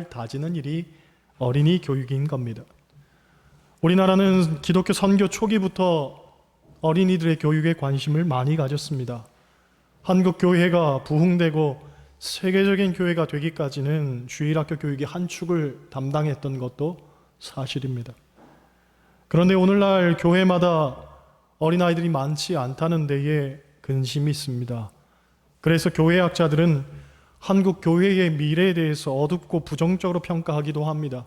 다지는 일이 어린이 교육인 겁니다. 우리나라는 기독교 선교 초기부터 어린이들의 교육에 관심을 많이 가졌습니다. 한국 교회가 부흥되고 세계적인 교회가 되기까지는 주일학교 교육의 한 축을 담당했던 것도 사실입니다. 그런데 오늘날 교회마다 어린아이들이 많지 않다는 데에 근심이 있습니다. 그래서 교회학자들은 한국 교회의 미래에 대해서 어둡고 부정적으로 평가하기도 합니다.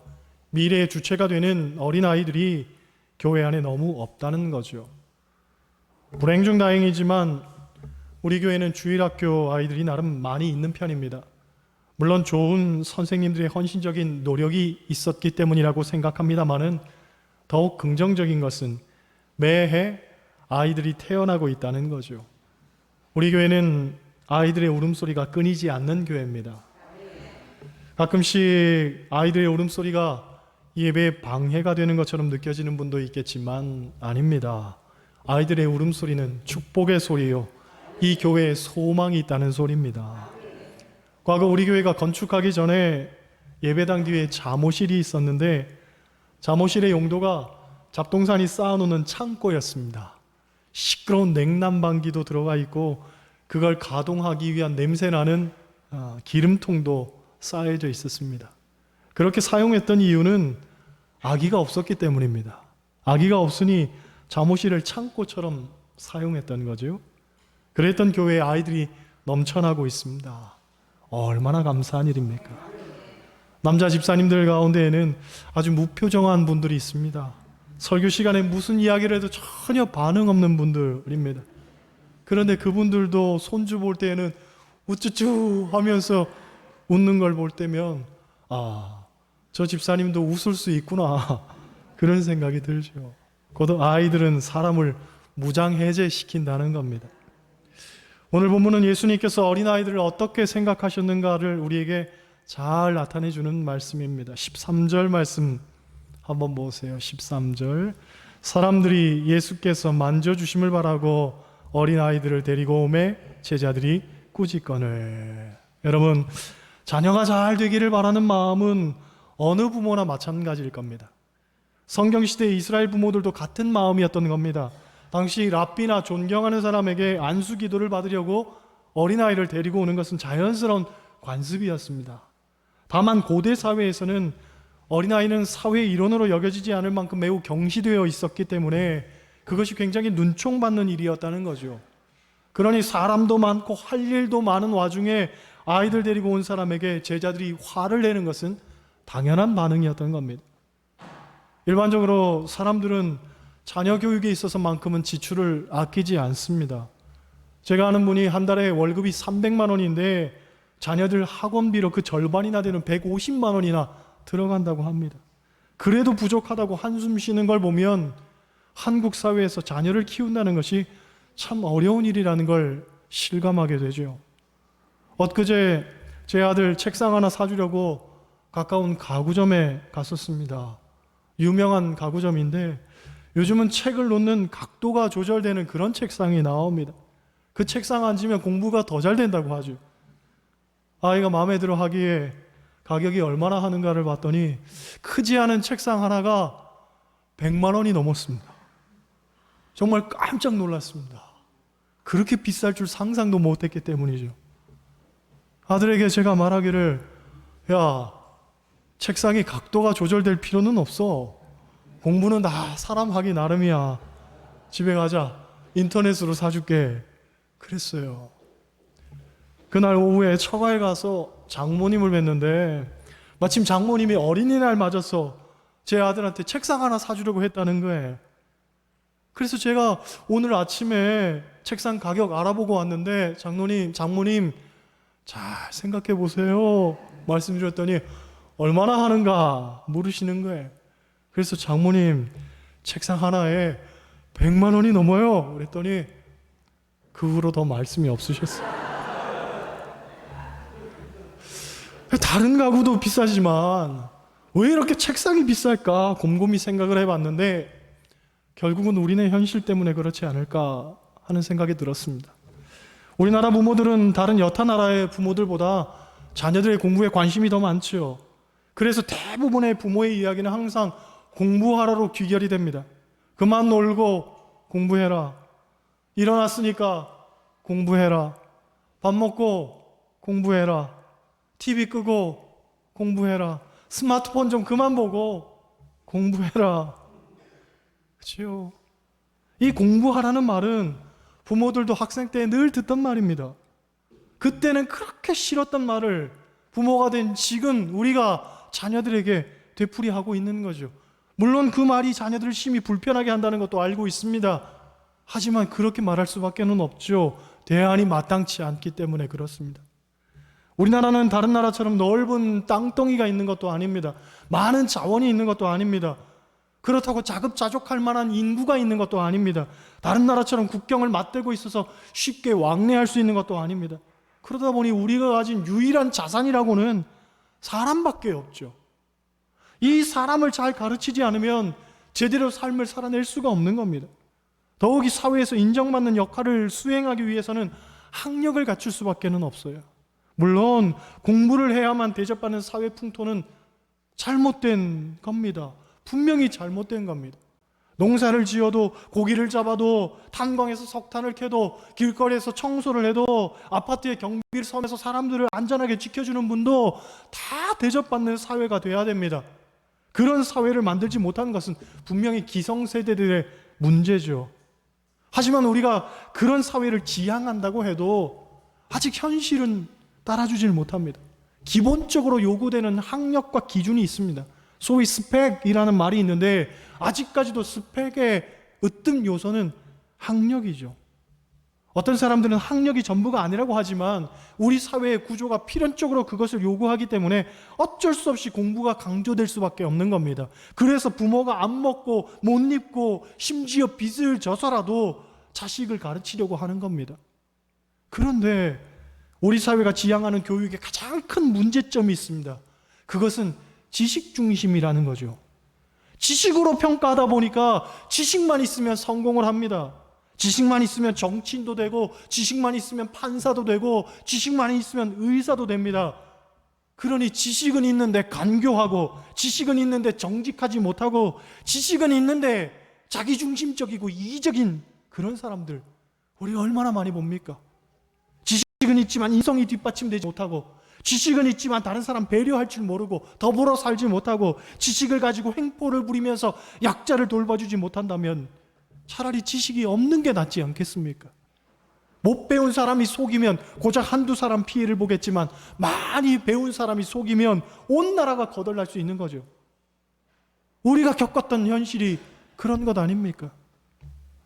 미래의 주체가 되는 어린아이들이 교회 안에 너무 없다는 거죠. 불행 중 다행이지만 우리 교회는 주일학교 아이들이 나름 많이 있는 편입니다. 물론 좋은 선생님들의 헌신적인 노력이 있었기 때문이라고 생각합니다만은 더욱 긍정적인 것은 매해 아이들이 태어나고 있다는 거죠. 우리 교회는 아이들의 울음소리가 끊이지 않는 교회입니다. 가끔씩 아이들의 울음소리가 예배에 방해가 되는 것처럼 느껴지는 분도 있겠지만 아닙니다. 아이들의 울음소리는 축복의 소리요, 이 교회에 소망이 있다는 소리입니다. 과거 우리 교회가 건축하기 전에 예배당 뒤에 잠옷실이 있었는데 잠옷실의 용도가 잡동사니 쌓아놓는 창고였습니다. 시끄러운 냉난방기도 들어가 있고 그걸 가동하기 위한 냄새나는 기름통도 쌓여져 있었습니다. 그렇게 사용했던 이유는 아기가 없었기 때문입니다. 아기가 없으니 잠옷실을 창고처럼 사용했던 거죠. 그랬던 교회에 아이들이 넘쳐나고 있습니다. 얼마나 감사한 일입니까? 남자 집사님들 가운데에는 아주 무표정한 분들이 있습니다. 설교 시간에 무슨 이야기를 해도 전혀 반응 없는 분들입니다. 그런데 그분들도 손주 볼 때에는 우쭈쭈 하면서 웃는 걸 볼 때면 저 집사님도 웃을 수 있구나 그런 생각이 들죠. 곧 아이들은 사람을 무장해제시킨다는 겁니다. 오늘 본문은 예수님께서 어린아이들을 어떻게 생각하셨는가를 우리에게 잘 나타내주는 말씀입니다. 13절 말씀 한번 보세요. 13절 사람들이 예수께서 만져주심을 바라고 어린아이들을 데리고 오매 제자들이 꾸짖거늘. 여러분, 자녀가 잘 되기를 바라는 마음은 어느 부모나 마찬가지일 겁니다. 성경시대의 이스라엘 부모들도 같은 마음이었던 겁니다. 당시 랍비나 존경하는 사람에게 안수기도를 받으려고 어린아이를 데리고 오는 것은 자연스러운 관습이었습니다. 다만 고대 사회에서는 어린아이는 사회의 일원으로 여겨지지 않을 만큼 매우 경시되어 있었기 때문에 그것이 굉장히 눈총받는 일이었다는 거죠. 그러니 사람도 많고 할 일도 많은 와중에 아이들 데리고 온 사람에게 제자들이 화를 내는 것은 당연한 반응이었던 겁니다. 일반적으로 사람들은 자녀 교육에 있어서만큼은 지출을 아끼지 않습니다. 제가 아는 분이 한 달에 월급이 300만 원인데 자녀들 학원비로 그 절반이나 되는 150만 원이나 들어간다고 합니다. 그래도 부족하다고 한숨 쉬는 걸 보면 한국 사회에서 자녀를 키운다는 것이 참 어려운 일이라는 걸 실감하게 되죠. 엊그제 제 아들 책상 하나 사주려고 가까운 가구점에 갔었습니다. 유명한 가구점인데 요즘은 책을 놓는 각도가 조절되는 그런 책상이 나옵니다. 그 책상 앉으면 공부가 더 잘 된다고 하죠. 아이가 마음에 들어 하기에 가격이 얼마나 하는가를 봤더니 크지 않은 책상 하나가 100만 원이 넘었습니다. 정말 깜짝 놀랐습니다. 그렇게 비쌀 줄 상상도 못했기 때문이죠. 아들에게 제가 말하기를, 야, 책상이 각도가 조절될 필요는 없어. 공부는 다 사람 하기 나름이야. 집에 가자. 인터넷으로 사줄게. 그랬어요. 그날 오후에 처가에 가서 장모님을 뵀는데 마침 장모님이 어린이날 맞아서 제 아들한테 책상 하나 사주려고 했다는 거예요. 그래서 제가 오늘 아침에 책상 가격 알아보고 왔는데 장모님 잘 생각해 보세요 말씀드렸더니 얼마나 하는가 물으시는 거예요. 그래서 장모님 책상 하나에 100만 원이 넘어요 그랬더니 그 후로 더 말씀이 없으셨어요. 다른 가구도 비싸지만 왜 이렇게 책상이 비쌀까 곰곰이 생각을 해봤는데 결국은 우리네 현실 때문에 그렇지 않을까 하는 생각이 들었습니다. 우리나라 부모들은 다른 여타 나라의 부모들보다 자녀들의 공부에 관심이 더 많죠. 그래서 대부분의 부모의 이야기는 항상 공부하라로 귀결이 됩니다. 그만 놀고 공부해라. 일어났으니까 공부해라. 밥 먹고 공부해라. TV 끄고 공부해라. 스마트폰 좀 그만 보고 공부해라. 그렇죠? 이 공부하라는 말은 부모들도 학생 때 늘 듣던 말입니다. 그때는 그렇게 싫었던 말을 부모가 된 지금 우리가 자녀들에게 되풀이하고 있는 거죠. 물론 그 말이 자녀들을 심히 불편하게 한다는 것도 알고 있습니다. 하지만 그렇게 말할 수밖에 없죠. 대안이 마땅치 않기 때문에 그렇습니다. 우리나라는 다른 나라처럼 넓은 땅덩이가 있는 것도 아닙니다. 많은 자원이 있는 것도 아닙니다. 그렇다고 자급자족할 만한 인구가 있는 것도 아닙니다. 다른 나라처럼 국경을 맞대고 있어서 쉽게 왕래할 수 있는 것도 아닙니다. 그러다 보니 우리가 가진 유일한 자산이라고는 사람밖에 없죠. 이 사람을 잘 가르치지 않으면 제대로 삶을 살아낼 수가 없는 겁니다. 더욱이 사회에서 인정받는 역할을 수행하기 위해서는 학력을 갖출 수밖에 없어요. 물론 공부를 해야만 대접받는 사회 풍토는 잘못된 겁니다. 분명히 잘못된 겁니다. 농사를 지어도 고기를 잡아도 탄광에서 석탄을 캐도 길거리에서 청소를 해도 아파트의 경비를 서면서 사람들을 안전하게 지켜주는 분도 다 대접받는 사회가 돼야 됩니다. 그런 사회를 만들지 못한 것은 분명히 기성세대들의 문제죠. 하지만 우리가 그런 사회를 지향한다고 해도 아직 현실은 따라주질 못합니다. 기본적으로 요구되는 학력과 기준이 있습니다. 소위 스펙이라는 말이 있는데 아직까지도 스펙의 으뜸 요소는 학력이죠. 어떤 사람들은 학력이 전부가 아니라고 하지만 우리 사회의 구조가 필연적으로 그것을 요구하기 때문에 어쩔 수 없이 공부가 강조될 수밖에 없는 겁니다. 그래서 부모가 안 먹고 못 입고 심지어 빚을 져서라도 자식을 가르치려고 하는 겁니다. 그런데 우리 사회가 지향하는 교육에 가장 큰 문제점이 있습니다. 그것은 지식 중심이라는 거죠. 지식으로 평가하다 보니까 지식만 있으면 성공을 합니다. 지식만 있으면 정치인도 되고 지식만 있으면 판사도 되고 지식만 있으면 의사도 됩니다. 그러니 지식은 있는데 간교하고 지식은 있는데 정직하지 못하고 지식은 있는데 자기중심적이고 이기적인 그런 사람들 우리가 얼마나 많이 봅니까? 지식은 있지만 인성이 뒷받침되지 못하고 지식은 있지만 다른 사람 배려할 줄 모르고 더불어 살지 못하고 지식을 가지고 횡포를 부리면서 약자를 돌봐주지 못한다면 차라리 지식이 없는 게 낫지 않겠습니까? 못 배운 사람이 속이면 고작 한두 사람 피해를 보겠지만 많이 배운 사람이 속이면 온 나라가 거덜날 수 있는 거죠. 우리가 겪었던 현실이 그런 것 아닙니까?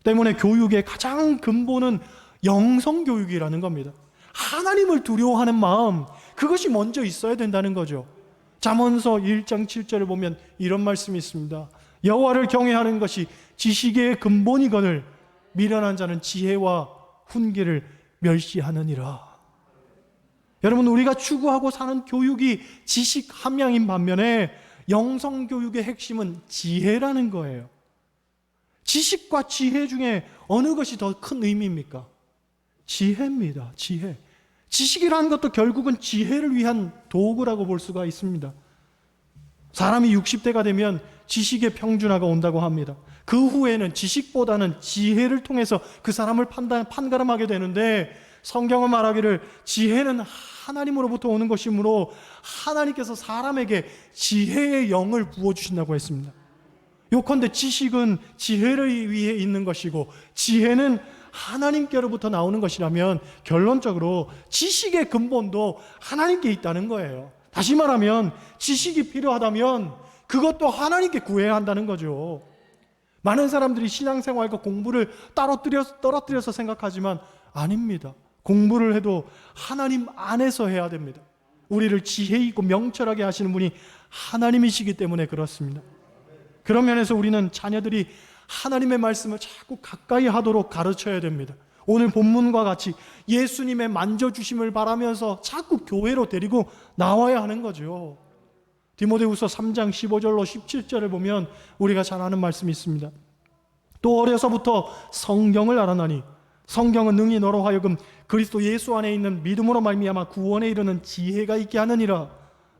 때문에 교육의 가장 근본은 영성교육이라는 겁니다. 하나님을 두려워하는 마음, 그것이 먼저 있어야 된다는 거죠. 잠언서 1장 7절을 보면 이런 말씀이 있습니다. 여호와를 경외하는 것이 지식의 근본이거늘 미련한 자는 지혜와 훈계를 멸시하느니라. 여러분, 우리가 추구하고 사는 교육이 지식 함량인 반면에 영성교육의 핵심은 지혜라는 거예요. 지식과 지혜 중에 어느 것이 더 큰 의미입니까? 지혜입니다. 지혜. 지식이라는 것도 결국은 지혜를 위한 도구라고 볼 수가 있습니다. 사람이 60대가 되면 지식의 평준화가 온다고 합니다. 그 후에는 지식보다는 지혜를 통해서 그 사람을 판가름하게 되는데 성경은 말하기를 지혜는 하나님으로부터 오는 것이므로 하나님께서 사람에게 지혜의 영을 부어주신다고 했습니다. 요컨대 지식은 지혜를 위해 있는 것이고 지혜는 하나님께로부터 나오는 것이라면 결론적으로 지식의 근본도 하나님께 있다는 거예요. 다시 말하면 지식이 필요하다면 그것도 하나님께 구해야 한다는 거죠. 많은 사람들이 신앙생활과 공부를 떨어뜨려서 생각하지만 아닙니다. 공부를 해도 하나님 안에서 해야 됩니다. 우리를 지혜 있고 명철하게 하시는 분이 하나님이시기 때문에 그렇습니다. 그런 면에서 우리는 자녀들이 하나님의 말씀을 자꾸 가까이 하도록 가르쳐야 됩니다. 오늘 본문과 같이 예수님의 만져주심을 바라면서 자꾸 교회로 데리고 나와야 하는 거죠. 디모데후서 3장 15절로 17절을 보면 우리가 잘 아는 말씀이 있습니다. 또 어려서부터 성경을 알아나니 성경은 능히 너로 하여금 그리스도 예수 안에 있는 믿음으로 말미암아 구원에 이르는 지혜가 있게 하느니라.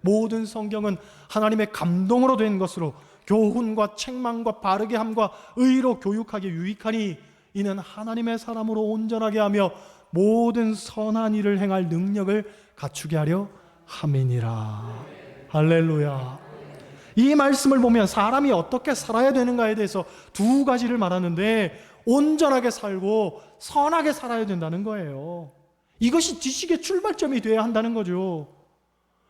모든 성경은 하나님의 감동으로 된 것으로 교훈과 책망과 바르게 함과 의로 교육하기 유익하니 이는 하나님의 사람으로 온전하게 하며 모든 선한 일을 행할 능력을 갖추게 하려 함이니라. 할렐루야. 이 말씀을 보면 사람이 어떻게 살아야 되는가에 대해서 두 가지를 말하는데 온전하게 살고 선하게 살아야 된다는 거예요. 이것이 지식의 출발점이 되어야 한다는 거죠.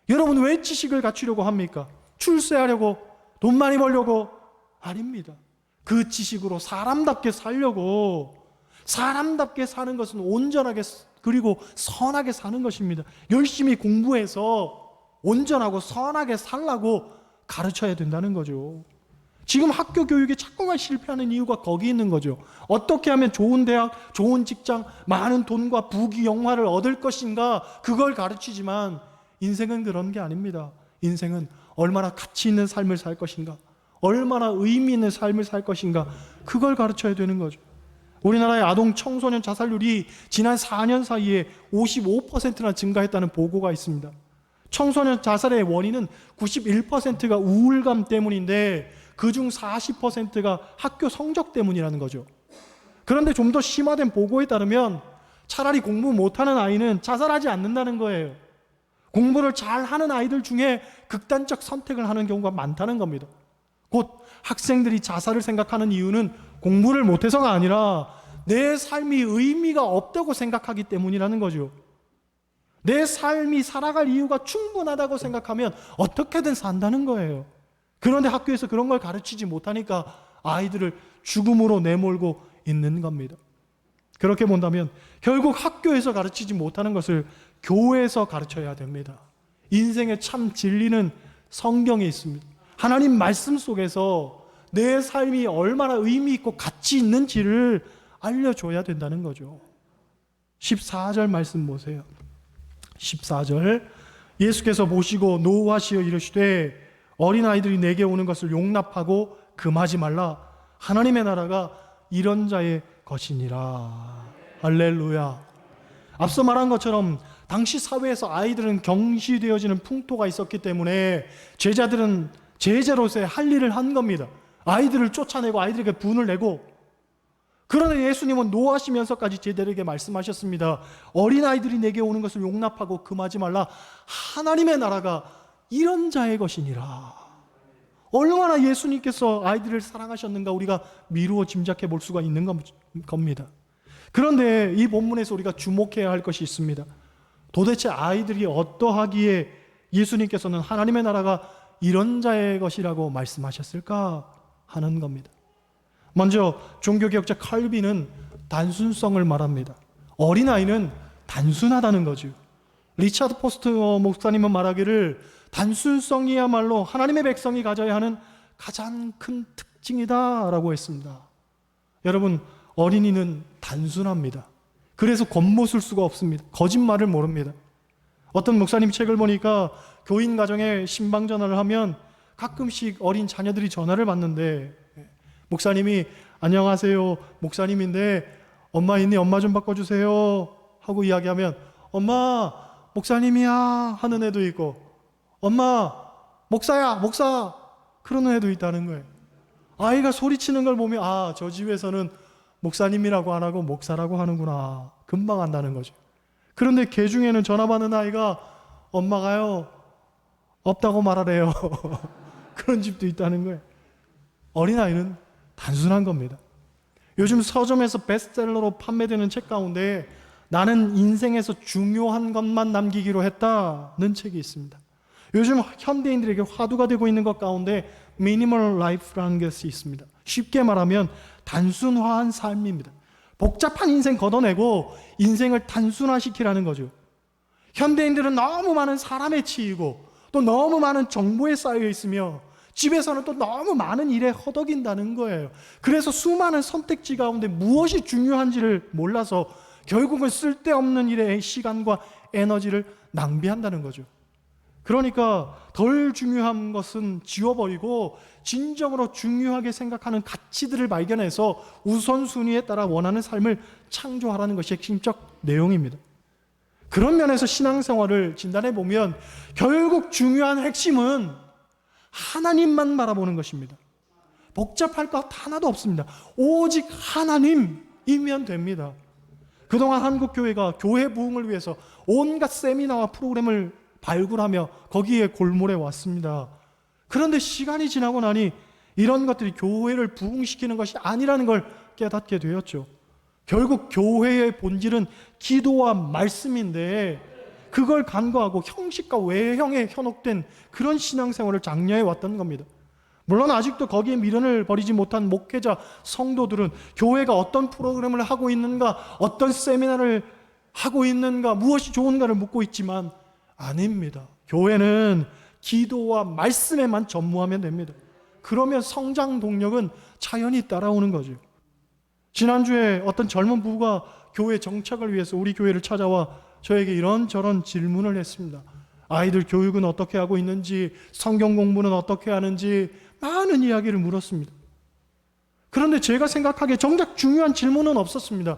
여러분 왜 지식을 갖추려고 합니까? 출세하려고? 돈 많이 벌려고? 아닙니다. 그 지식으로 사람답게 살려고. 사람답게 사는 것은 온전하게 그리고 선하게 사는 것입니다. 열심히 공부해서 온전하고 선하게 살라고 가르쳐야 된다는 거죠. 지금 학교 교육에 자꾸만 실패하는 이유가 거기 있는 거죠. 어떻게 하면 좋은 대학, 좋은 직장, 많은 돈과 부귀 영화를 얻을 것인가 그걸 가르치지만 인생은 그런 게 아닙니다. 인생은 얼마나 가치 있는 삶을 살 것인가, 얼마나 의미 있는 삶을 살 것인가 그걸 가르쳐야 되는 거죠. 우리나라의 아동 청소년 자살률이 지난 4년 사이에 55%나 증가했다는 보고가 있습니다. 청소년 자살의 원인은 91%가 우울감 때문인데 그중 40%가 학교 성적 때문이라는 거죠. 그런데 좀 더 심화된 보고에 따르면 차라리 공부 못하는 아이는 자살하지 않는다는 거예요. 공부를 잘하는 아이들 중에 극단적 선택을 하는 경우가 많다는 겁니다. 곧 학생들이 자살을 생각하는 이유는 공부를 못해서가 아니라 내 삶이 의미가 없다고 생각하기 때문이라는 거죠. 내 삶이 살아갈 이유가 충분하다고 생각하면 어떻게든 산다는 거예요. 그런데 학교에서 그런 걸 가르치지 못하니까 아이들을 죽음으로 내몰고 있는 겁니다. 그렇게 본다면 결국 학교에서 가르치지 못하는 것을 교회에서 가르쳐야 됩니다. 인생의 참 진리는 성경에 있습니다. 하나님 말씀 속에서 내 삶이 얼마나 의미 있고 가치 있는지를 알려줘야 된다는 거죠. 14절 말씀 보세요. 14절 예수께서 보시고 노하시어 이르시되 어린아이들이 내게 오는 것을 용납하고 금하지 말라. 하나님의 나라가 이런 자의 것이니라. 할렐루야. 앞서 말한 것처럼 당시 사회에서 아이들은 경시되어지는 풍토가 있었기 때문에 제자들은 제자로서의 할 일을 한 겁니다. 아이들을 쫓아내고 아이들에게 분을 내고. 그러나 예수님은 노하시면서까지 제자들에게 말씀하셨습니다. 어린아이들이 내게 오는 것을 용납하고 금하지 말라. 하나님의 나라가 이런 자의 것이니라. 얼마나 예수님께서 아이들을 사랑하셨는가 우리가 미루어 짐작해 볼 수가 있는 겁니다. 그런데 이 본문에서 우리가 주목해야 할 것이 있습니다. 도대체 아이들이 어떠하기에 예수님께서는 하나님의 나라가 이런 자의 것이라고 말씀하셨을까 하는 겁니다. 먼저 종교개혁자 칼빈은 단순성을 말합니다. 어린아이는 단순하다는 거죠. 리차드 포스터 목사님은 말하기를 단순성이야말로 하나님의 백성이 가져야 하는 가장 큰 특징이다 라고 했습니다. 여러분, 어린이는 단순합니다. 그래서 겉모술 수가 없습니다. 거짓말을 모릅니다. 어떤 목사님 책을 보니까 교인 가정에 신방 전화를 하면 가끔씩 어린 자녀들이 전화를 받는데 목사님이 안녕하세요 목사님인데 엄마 있니? 엄마 좀 바꿔주세요 하고 이야기하면 엄마 목사님이야 하는 애도 있고 엄마 목사야 목사 그러는 애도 있다는 거예요. 아이가 소리치는 걸 보면 아, 저 집에서는 목사님이라고 안 하고 목사라고 하는구나 금방 안다는 거죠. 그런데 걔 중에는 전화 받는 아이가 엄마가요 없다고 말하래요. 그런 집도 있다는 거예요. 어린아이는 단순한 겁니다. 요즘 서점에서 베스트셀러로 판매되는 책 가운데 나는 인생에서 중요한 것만 남기기로 했다는 책이 있습니다. 요즘 현대인들에게 화두가 되고 있는 것 가운데 미니멀 라이프라는 것이 있습니다. 쉽게 말하면 단순화한 삶입니다. 복잡한 인생 걷어내고 인생을 단순화시키라는 거죠. 현대인들은 너무 많은 사람에 치이고 또 너무 많은 정보에 쌓여 있으며 집에서는 또 너무 많은 일에 허덕인다는 거예요. 그래서 수많은 선택지 가운데 무엇이 중요한지를 몰라서 결국은 쓸데없는 일에 시간과 에너지를 낭비한다는 거죠. 그러니까 덜 중요한 것은 지워버리고 진정으로 중요하게 생각하는 가치들을 발견해서 우선순위에 따라 원하는 삶을 창조하라는 것이 핵심적 내용입니다. 그런 면에서 신앙생활을 진단해 보면 결국 중요한 핵심은 하나님만 바라보는 것입니다. 복잡할 것 하나도 없습니다. 오직 하나님이면 됩니다. 그동안 한국교회가 교회 부흥을 위해서 온갖 세미나와 프로그램을 발굴하며 거기에 골몰해 왔습니다. 그런데 시간이 지나고 나니 이런 것들이 교회를 부흥시키는 것이 아니라는 걸 깨닫게 되었죠. 결국 교회의 본질은 기도와 말씀인데 그걸 간과하고 형식과 외형에 현혹된 그런 신앙생활을 장려해 왔던 겁니다. 물론 아직도 거기에 미련을 버리지 못한 목회자, 성도들은 교회가 어떤 프로그램을 하고 있는가, 어떤 세미나를 하고 있는가, 무엇이 좋은가를 묻고 있지만 아닙니다. 교회는 기도와 말씀에만 전무하면 됩니다. 그러면 성장 동력은 자연히 따라오는 거죠. 지난주에 어떤 젊은 부부가 교회 정착을 위해서 우리 교회를 찾아와 저에게 이런저런 질문을 했습니다. 아이들 교육은 어떻게 하고 있는지, 성경 공부는 어떻게 하는지 많은 이야기를 물었습니다. 그런데 제가 생각하기에 정작 중요한 질문은 없었습니다.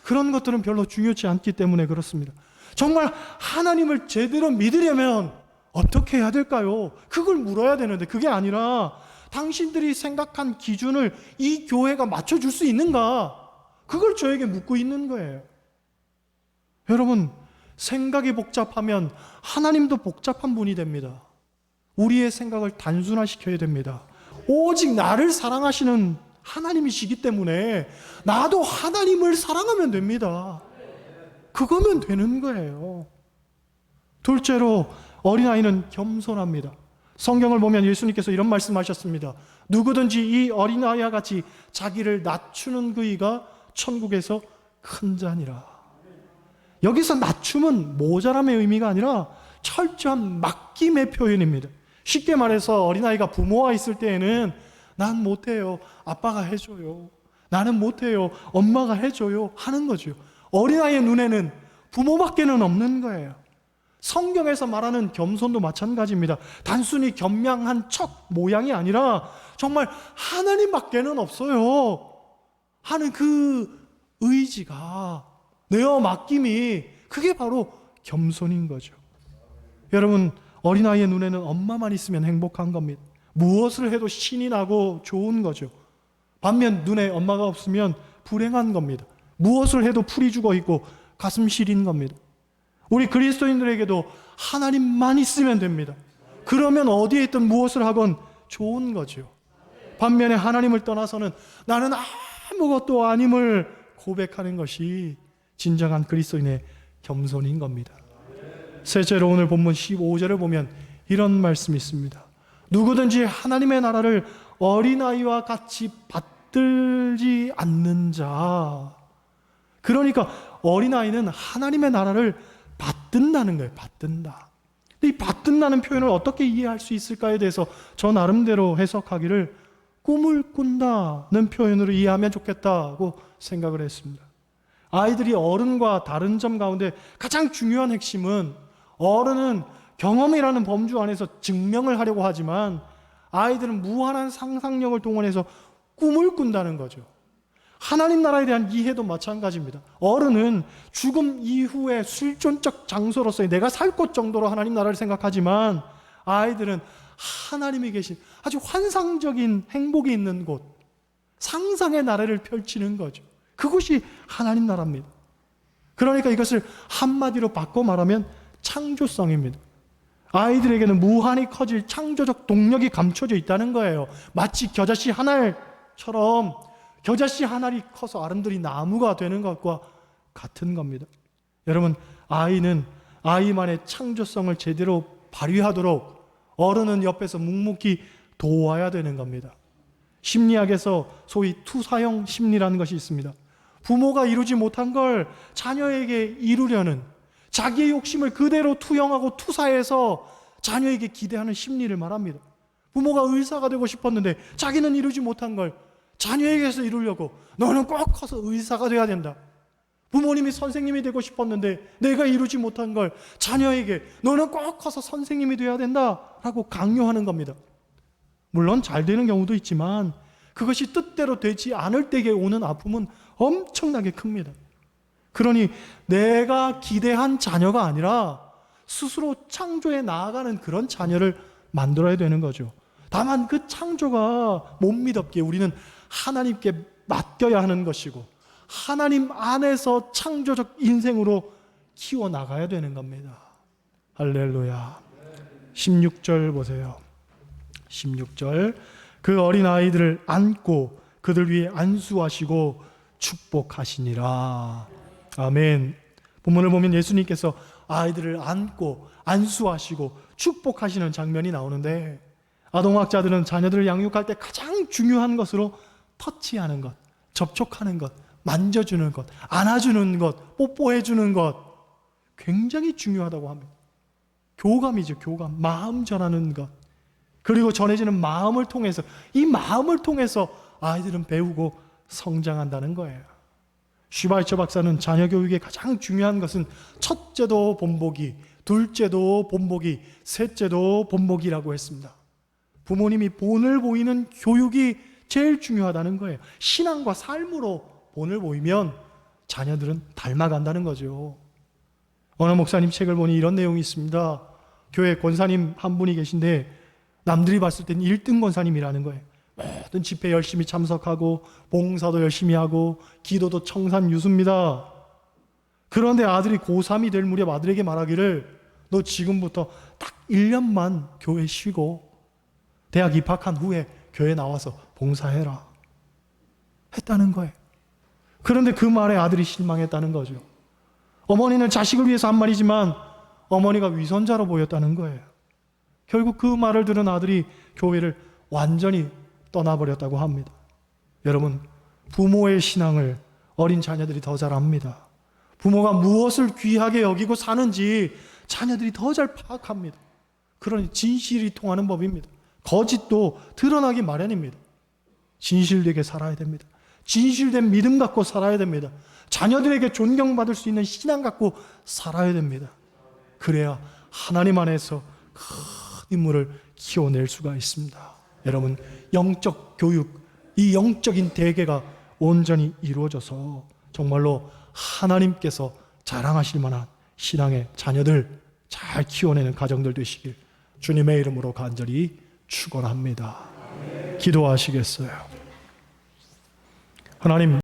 그런 것들은 별로 중요치 않기 때문에 그렇습니다. 정말 하나님을 제대로 믿으려면 어떻게 해야 될까요? 그걸 물어야 되는데 그게 아니라 당신들이 생각한 기준을 이 교회가 맞춰줄 수 있는가? 그걸 저에게 묻고 있는 거예요. 여러분, 생각이 복잡하면 하나님도 복잡한 분이 됩니다. 우리의 생각을 단순화시켜야 됩니다. 오직 나를 사랑하시는 하나님이시기 때문에 나도 하나님을 사랑하면 됩니다. 그거면 되는 거예요. 둘째로 어린아이는 겸손합니다. 성경을 보면 예수님께서 이런 말씀하셨습니다. 누구든지 이 어린아이와 같이 자기를 낮추는 그이가 천국에서 큰 자니라. 여기서 낮춤은 모자람의 의미가 아니라 철저한 맡김의 표현입니다. 쉽게 말해서 어린아이가 부모와 있을 때에는 난 못해요, 아빠가 해줘요. 나는 못해요, 엄마가 해줘요 하는 거죠. 어린아이의 눈에는 부모밖에는 없는 거예요. 성경에서 말하는 겸손도 마찬가지입니다. 단순히 겸양한 척 모양이 아니라 정말 하나님밖에는 없어요 하는 그 의지가, 내어 맡김이, 그게 바로 겸손인 거죠. 여러분, 어린아이의 눈에는 엄마만 있으면 행복한 겁니다. 무엇을 해도 신이 나고 좋은 거죠. 반면 눈에 엄마가 없으면 불행한 겁니다. 무엇을 해도 풀이 죽어 있고 가슴 시린 겁니다. 우리 그리스도인들에게도 하나님만 있으면 됩니다. 그러면 어디에 있든 무엇을 하건 좋은 거죠. 반면에 하나님을 떠나서는 나는 아무것도 아님을 고백하는 것이 진정한 그리스도인의 겸손인 겁니다. 셋째로 오늘 본문 15절을 보면 이런 말씀이 있습니다. 누구든지 하나님의 나라를 어린아이와 같이 받들지 않는 자. 그러니까 어린아이는 하나님의 나라를 받든다는 거예요. 받든다. 이 받든다는 표현을 어떻게 이해할 수 있을까에 대해서 저 나름대로 해석하기를 꿈을 꾼다는 표현으로 이해하면 좋겠다고 생각을 했습니다. 아이들이 어른과 다른 점 가운데 가장 중요한 핵심은, 어른은 경험이라는 범주 안에서 증명을 하려고 하지만 아이들은 무한한 상상력을 동원해서 꿈을 꾼다는 거죠. 하나님 나라에 대한 이해도 마찬가지입니다. 어른은 죽음 이후의 실존적 장소로서의 내가 살 곳 정도로 하나님 나라를 생각하지만 아이들은 하나님이 계신 아주 환상적인 행복이 있는 곳, 상상의 나라를 펼치는 거죠. 그것이 하나님 나라입니다. 그러니까 이것을 한마디로 바꿔 말하면 창조성입니다. 아이들에게는 무한히 커질 창조적 동력이 감춰져 있다는 거예요. 마치 겨자씨 한 알처럼 겨자씨 한 알이 커서 아름드리 나무가 되는 것과 같은 겁니다. 여러분, 아이는 아이만의 창조성을 제대로 발휘하도록 어른은 옆에서 묵묵히 도와야 되는 겁니다. 심리학에서 소위 투사형 심리라는 것이 있습니다. 부모가 이루지 못한 걸 자녀에게 이루려는, 자기의 욕심을 그대로 투영하고 투사해서 자녀에게 기대하는 심리를 말합니다. 부모가 의사가 되고 싶었는데 자기는 이루지 못한 걸 자녀에게서 이루려고 너는 꼭 커서 의사가 돼야 된다. 부모님이 선생님이 되고 싶었는데 내가 이루지 못한 걸 자녀에게 너는 꼭 커서 선생님이 돼야 된다라고 강요하는 겁니다. 물론 잘 되는 경우도 있지만 그것이 뜻대로 되지 않을 때에 오는 아픔은 엄청나게 큽니다. 그러니 내가 기대한 자녀가 아니라 스스로 창조해 나아가는 그런 자녀를 만들어야 되는 거죠. 다만 그 창조가 못 믿었기에 우리는 하나님께 맡겨야 하는 것이고 하나님 안에서 창조적 인생으로 키워나가야 되는 겁니다. 할렐루야. 16절 보세요. 16절 그 어린아이들을 안고 그들 위에 안수하시고 축복하시니라. 아멘. 본문을 보면 예수님께서 아이들을 안고 안수하시고 축복하시는 장면이 나오는데 아동학자들은 자녀들을 양육할 때 가장 중요한 것으로 터치하는 것, 접촉하는 것, 만져주는 것, 안아주는 것, 뽀뽀해주는 것 굉장히 중요하다고 합니다. 교감이죠. 교감. 마음 전하는 것. 그리고 전해지는 마음을 통해서 이 마음을 통해서 아이들은 배우고 성장한다는 거예요. 슈바이처 박사는 자녀 교육의 가장 중요한 것은 첫째도 본보기, 둘째도 본보기, 셋째도 본보기라고 했습니다. 부모님이 본을 보이는 교육이 제일 중요하다는 거예요. 신앙과 삶으로 본을 보이면 자녀들은 닮아간다는 거죠. 어느 목사님 책을 보니 이런 내용이 있습니다. 교회 권사님 한 분이 계신데 남들이 봤을 때는 1등 권사님이라는 거예요. 모든 집회 열심히 참석하고 봉사도 열심히 하고 기도도 청산유수입니다. 그런데 아들이 고3이 될 무렵 아들에게 말하기를 너 지금부터 딱 1년만 교회 쉬고 대학 입학한 후에 교회 나와서 봉사해라 했다는 거예요. 그런데 그 말에 아들이 실망했다는 거죠. 어머니는 자식을 위해서 한 말이지만 어머니가 위선자로 보였다는 거예요. 결국 그 말을 들은 아들이 교회를 완전히 떠나버렸다고 합니다. 여러분, 부모의 신앙을 어린 자녀들이 더 잘 압니다. 부모가 무엇을 귀하게 여기고 사는지 자녀들이 더 잘 파악합니다. 그러니 진실이 통하는 법입니다. 거짓도 드러나기 마련입니다. 진실되게 살아야 됩니다. 진실된 믿음 갖고 살아야 됩니다. 자녀들에게 존경받을 수 있는 신앙 갖고 살아야 됩니다. 그래야 하나님 안에서 큰 인물을 키워낼 수가 있습니다. 여러분, 영적 교육, 이 영적인 대계가 온전히 이루어져서 정말로 하나님께서 자랑하실 만한 신앙의 자녀들 잘 키워내는 가정들 되시길 주님의 이름으로 간절히 축원합니다. 기도하시겠어요? 하나님,